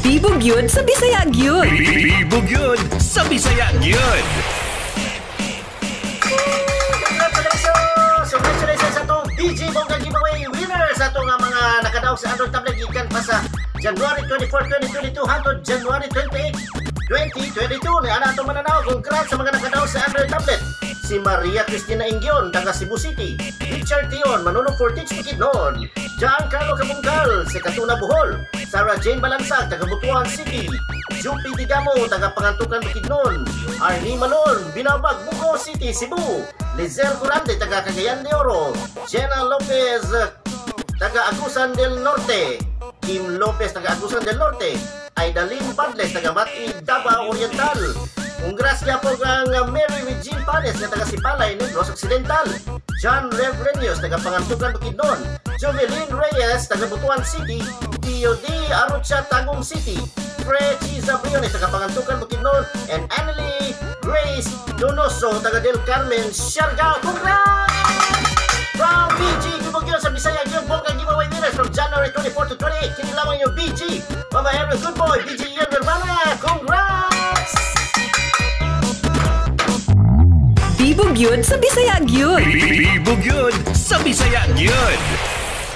Bibog yun sa Bisaya gyud. Bibog yun sa Bisaya gyud. Congratulations sa itong BG Bongga Giveaway winners sa itong mga nakadaog sa Android tablet gikan pa sa January 24, 2022 hangtod January 28, 2022. Ana itong mananaw. Congrats sa mga nakadaog sa Android tablet. Si Maria Cristina Ingyon, taga Cebu City. Richard Tion, manunong for Teach Bukidnon. Giancarlo Cabungcal, si Katuna Bohol. Sarah Jane Balansag, taga Butuan City. Jupi Digamo, taga Pangantukan Bukidnon. Arnie Malon, Binabag, Buco City, Cebu. Lizel Curante, taga Cagayan de Oro. Jenna Lopez, taga Agusan del Norte. Kim Lopez, taga Agusan del Norte. Aidalyn Padles, taga Mati, Davao Oriental. Congrats niya po ang Mary Regine Panes na taga Sipalay, Negros Occidental. John Reverenius, taga Pangantukan Bukidnon. Jovelyn Reyes, taga Butuan City. D.O.D. Arucha, Tagum City. Frechi Zabriones, taga Pangantukan Bukidnon. And Annalie Grace Donoso, taga Del Carmen, Siargao. Congrats! From BG Gibogyo sa Bisaya Gyud Bongga Giveaway winners from January 24 to 28. Kini lamang yung BG. Mama Every Good Boy, BG Ian Verbana. Congrats! Bibog yun sa Bisaya gyud. Bibog yun sa Bisaya gyud.